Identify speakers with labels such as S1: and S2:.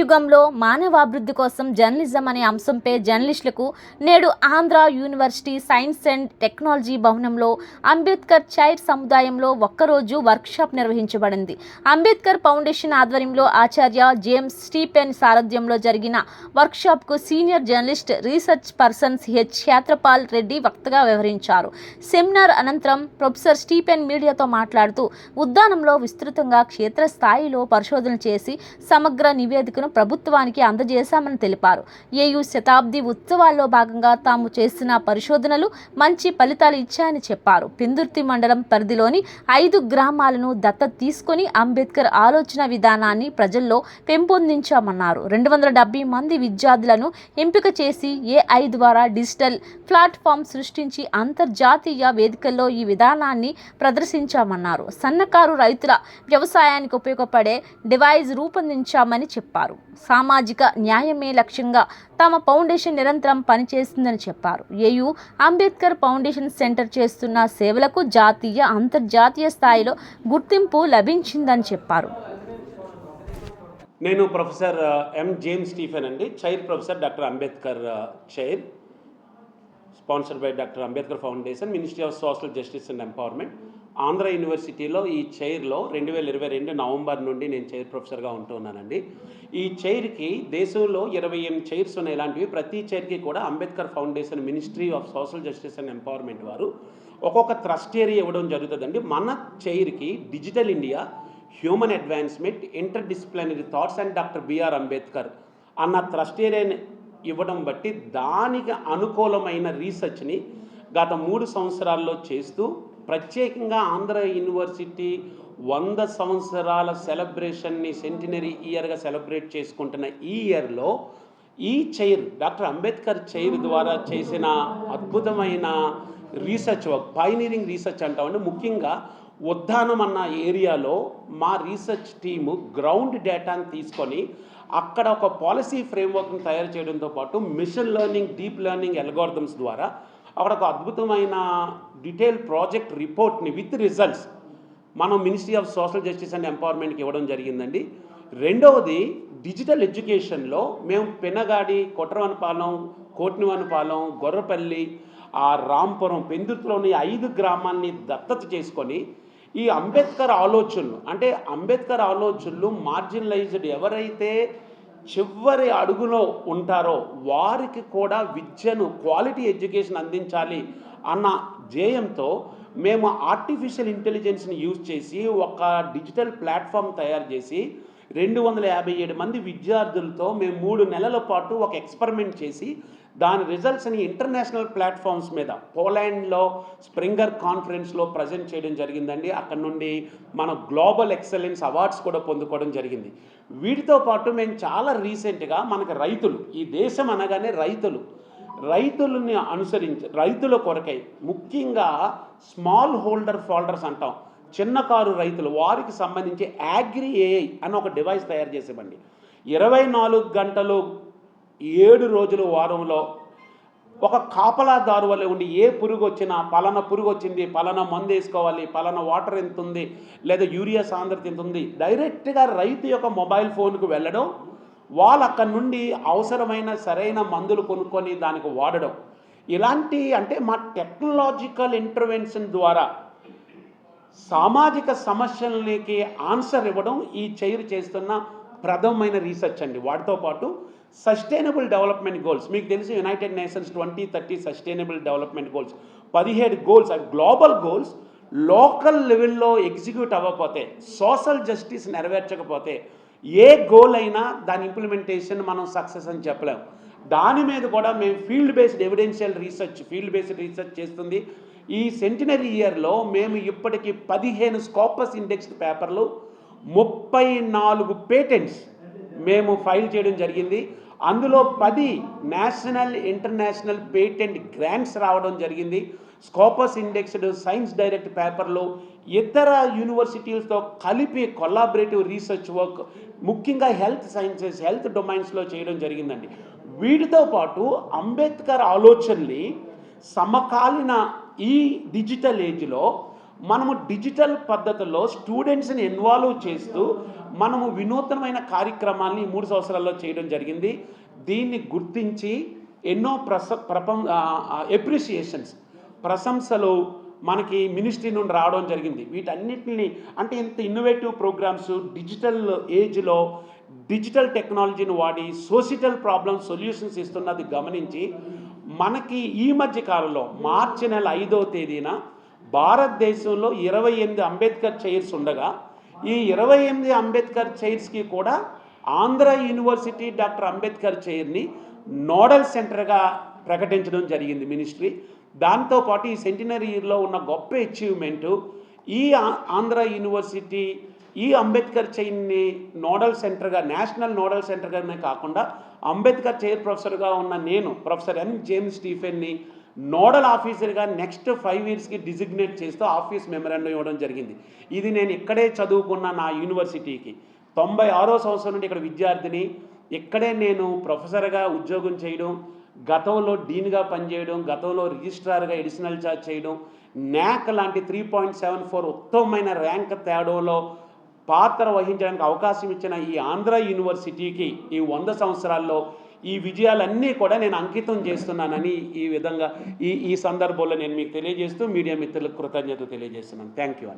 S1: యుగంలో మానవాభివృద్ధి కోసం జర్నలిజం అనే అంశంపై జర్నలిస్టులకు నేడు Andhra university science and technology భవనంలో అంబేద్కర్ చైర్ సముదాయంలో ఒక్కరోజు వర్క్షాప్ నిర్వహించబడింది. అంబేద్కర్ ఫౌండేషన్ ఆధ్వర్యంలో ఆచార్య జేమ్స్ స్టీఫెన్ సారథ్యంలో జరిగిన వర్క్షాప్కు senior journalist research person H Kshetrapal Reddy వక్తగా వ్యవహరించారు. సెమినార్ అనంతరం ప్రొఫెసర్ స్టీఫెన్ మీడియాతో మాట్లాడుతూ ఉద్యానంలో విస్తృతంగా క్షేత్రస్థాయిలో పరిశోధన చేసి సమగ్ర నివేదికను ప్రభుత్వానికి అందజేశామని తెలిపారు. ఏయూ శతాబ్ది ఉత్సవాల్లో భాగంగా తాము చేసిన పరిశోధనలు మంచి ఫలితాలు ఇచ్చాయని చెప్పారు. పెందుర్తి మండలం పరిధిలోని 5 గ్రామాలను దత్తత తీసుకొని అంబేద్కర్ ఆలోచన విధానాన్ని ప్రజల్లో పెంపొందించామన్నారు. 270 మంది విద్యార్థులను ఎంపిక చేసి AI ద్వారా డిజిటల్ ప్లాట్ఫామ్ సృష్టించి అంతర్జాతీయ వేదికల్లో ఈ విధానాన్ని ప్రదర్శించామన్నారు. సన్నకారు రైతుల వ్యవసాయానికి ఉపయోగపడే డివైస్ రూపొందించామని చెప్పారు. సామాజిక న్యాయమే లక్ష్యంగా తమ ఫౌండేషన్ నిరంతరం పనిచేస్తుందని చెప్పారు. ఏయూ అంబేద్కర్ ఫౌండేషన్ సెంటర్ చేస్తున్న సేవలకు జాతీయ అంతర్జాతీయ స్థాయిలో గుర్తింపు లభించిందని చెప్పారు.
S2: నేను ప్రొఫెసర్ ఎం జేమ్స్ స్టీఫెన్ అండి, chair professor doctor Ambedkar chair, sponsored by doctor Ambedkar foundation, ministry of social justice and empowerment. Andhra యూనివర్సిటీలో ఈ చైర్లో 2022 నవంబర్ నుండి నేను చైర్ ప్రొఫెసర్గా ఉంటున్నానండి. ఈ చైర్కి దేశంలో 28 చైర్స్ ఉన్నాయి. ఇలాంటివి ప్రతి చైర్కి కూడా Ambedkar foundation, ministry of social justice and empowerment వారు ఒక్కొక్క ట్రస్ట్ ఏరియా ఇవ్వడం జరుగుతుందండి. మన చైర్కి digital India, human advancement, interdisciplinary thoughts and doctor BR Ambedkar అన్న ట్రస్ట్ ఏరియాని ఇవ్వడం బట్టి దానికి అనుకూలమైన రీసెర్చ్ని గత 3 సంవత్సరాల్లో చేస్తూ ప్రత్యేకంగా ఆంధ్ర యూనివర్సిటీ 100 సంవత్సరాల సెలబ్రేషన్ని సెంటినరీ ఇయర్గా సెలబ్రేట్ చేసుకుంటున్న ఈ ఇయర్లో ఈ చైర్, డాక్టర్ అంబేద్కర్ చైర్ ద్వారా చేసిన అద్భుతమైన రీసెర్చ్ వర్క్, పైనీరింగ్ రీసెర్చ్ అంటామండి. ముఖ్యంగా ఉద్దానం అన్న ఏరియాలో మా రీసెర్చ్ టీము గ్రౌండ్ డేటాను తీసుకొని అక్కడ ఒక పాలసీ ఫ్రేమ్వర్క్ని తయారు చేయడంతో పాటు machine learning, deep learning algorithms ద్వారా అక్కడ ఒక అద్భుతమైన డీటెయిల్ ప్రాజెక్ట్ రిపోర్ట్ని విత్ రిజల్ట్స్ మనం ministry of social justice and ఎంపవర్మెంట్కి ఇవ్వడం జరిగిందండి. రెండవది డిజిటల్ ఎడ్యుకేషన్లో మేము పెనగాడి, కొట్రవనపాలెం, కోట్నివనపాలెం, గొర్రపల్లి, రాంపురం, పెందుర్తిలోని 5 గ్రామాన్ని దత్తత చేసుకొని ఈ అంబేద్కర్ ఆలోచనలు, అంటే అంబేద్కర్ ఆలోచనలు మార్జినలైజ్డ్ ఎవరైతే చివరి అడుగులో ఉంటారో వారికి కూడా విద్యను, క్వాలిటీ ఎడ్యుకేషన్ అందించాలి అన్న ధ్యేయంతో మేము ఆర్టిఫిషియల్ ఇంటెలిజెన్స్ని యూజ్ చేసి ఒక డిజిటల్ ప్లాట్ఫామ్ తయారు చేసి 257 మంది విద్యార్థులతో మేము 3 నెలల పాటు ఒక ఎక్స్పెరిమెంట్ చేసి దాని రిజల్ట్స్ని ఇంటర్నేషనల్ ప్లాట్ఫామ్స్ మీద పోలాండ్లో స్ప్రింగర్ కాన్ఫరెన్స్లో ప్రజెంట్ చేయడం జరిగిందండి. అక్కడ నుండి మన గ్లోబల్ ఎక్సలెన్స్ అవార్డ్స్ కూడా పొందుకోవడం జరిగింది. వీటితో పాటు మేము చాలా రీసెంట్గా మనకు రైతులు, ఈ దేశం అనగానే రైతులని అనుసరించి రైతుల కొరకై ముఖ్యంగా స్మాల్ హోల్డర్ ఫోల్డర్స్ అంటాం, చిన్నకారు రైతులు, వారికి సంబంధించి అగ్రి AI అని ఒక డివైస్ తయారు చేసేవండి. 24 గంటలు 7 రోజులు వారంలో ఒక కాపలాదారు వల్ల ఉండి ఏ పురుగు వచ్చినా పలానా పురుగు వచ్చింది, పలానా మందు వేసుకోవాలి, పలానా వాటర్ ఎంత ఉంది, లేదా యూరియా సాంద్రత ఎంత ఉంది, డైరెక్ట్గా రైతు యొక్క మొబైల్ ఫోన్కు వెళ్ళడం, వాళ్ళు అక్కడి నుండి అవసరమైన సరైన మందులు కొనుక్కొని దానికి వాడడం. ఇలాంటి అంటే మా టెక్నాలజికల్ ఇంటర్వెన్షన్ ద్వారా సామాజిక సమస్యలకి ఆన్సర్ ఇవ్వడం ఈ చైర్ చేస్తున్న ప్రథమమైన రీసెర్చ్ అండి. వాటితో పాటు సస్టైనబుల్ డెవలప్మెంట్ గోల్స్, మీకు తెలిసి United nations 2030 sustainable development goals 17 goals, అవి గ్లోబల్ గోల్స్. లోకల్ లెవెల్లో ఎగ్జిక్యూట్ అవ్వకపోతే, సోషల్ జస్టిస్ నెరవేర్చకపోతే ఏ గోల్ అయినా దాని ఇంప్లిమెంటేషన్ మనం సక్సెస్ అని చెప్పలేం. దాని మీద కూడా మేము ఫీల్డ్ బేస్డ్ రీసెర్చ్ చేస్తుంది. ఈ సెంటినరీ ఇయర్లో మేము ఇప్పటికీ 15 స్కోపస్ ఇండెక్స్డ్ పేపర్లు, 34 పేటెంట్స్ మేము ఫైల్ చేయడం జరిగింది. అందులో 10 నేషనల్, ఇంటర్నేషనల్ పేటెంట్ గ్రాంట్స్ రావడం జరిగింది. స్కోపస్ ఇండెక్స్డ్ సైన్స్ డైరెక్ట్ పేపర్లు ఇతర యూనివర్సిటీలతో కలిపి కొలాబరేటివ్ రీసెర్చ్ వర్క్, ముఖ్యంగా హెల్త్ సైన్సెస్, హెల్త్ డొమైన్స్లో చేయడం జరిగిందండి. వీటితో పాటు అంబేద్కర్ ఆలోచనని సమకాలీన ఈ డిజిటల్ ఏజ్లో మనము డిజిటల్ పద్ధతుల్లో స్టూడెంట్స్ని ఇన్వాల్వ్ చేస్తూ మనము వినూత్నమైన కార్యక్రమాల్ని ఈ 3 సంవత్సరాల్లో చేయడం జరిగింది. దీన్ని గుర్తించి ఎన్నో ఎప్రిసియేషన్స్, ప్రశంసలు మనకి మినిస్ట్రీ నుండి రావడం జరిగింది. వీటన్నిటిని అంటే ఇంత ఇన్నోవేటివ్ ప్రోగ్రామ్స్ డిజిటల్ ఏజ్లో డిజిటల్ టెక్నాలజీని వాడి సోషియల్ ప్రాబ్లమ్స్ సొల్యూషన్స్ ఇస్తున్నది గమనించి మనకి ఈ మధ్య కాలంలో మార్చి నెల 5వ తేదీన భారతదేశంలో 28 అంబేద్కర్ చైర్స్ ఉండగా ఈ 28 అంబేద్కర్ చైర్స్కి కూడా ఆంధ్ర యూనివర్సిటీ డాక్టర్ అంబేద్కర్ చైర్ని నోడల్ సెంటర్గా ప్రకటించడం జరిగింది మినిస్ట్రీ. దాంతోపాటు ఈ సెంటినరీ ఇయర్లో ఉన్న గొప్ప అచీవ్మెంటు ఈ ఆంధ్ర యూనివర్సిటీ ఈ అంబేద్కర్ చైర్ని నోడల్ సెంటర్గా, నేషనల్ నోడల్ సెంటర్గానే కాకుండా అంబేద్కర్ చైర్ ప్రొఫెసర్గా ఉన్న నేను ప్రొఫెసర్ ఎం జేమ్స్ స్టీఫెన్ని నోడల్ ఆఫీసర్గా నెక్స్ట్ 5 ఇయర్స్కి డిజిగ్నేట్ చేస్తూ ఆఫీస్ మెమరాండం ఇవ్వడం జరిగింది. ఇది నేను ఇక్కడే చదువుకున్న నా యూనివర్సిటీకి 96వ సంవత్సరం నుండి ఇక్కడ విద్యార్థిని, ఇక్కడే నేను ప్రొఫెసర్గా ఉద్యోగం చేయడం, గతంలో డీన్గా పనిచేయడం, గతంలో రిజిస్ట్రార్గా అడిషనల్ ఛార్జ్ చేయడం, న్యాక్ లాంటి 3.74 ఉత్తమమైన ర్యాంక్ తేడంలో పాత్ర వహించడానికి అవకాశం ఇచ్చిన ఈ ఆంధ్ర యూనివర్సిటీకి ఈ 100 సంవత్సరాల్లో ఈ విజయాలన్నీ కూడా నేను అంకితం చేస్తున్నానని ఈ విధంగా ఈ సందర్భంలో నేను మీకు తెలియజేస్తూ మీడియా మిత్రులకు కృతజ్ఞత తెలియజేస్తున్నాను. Thank you.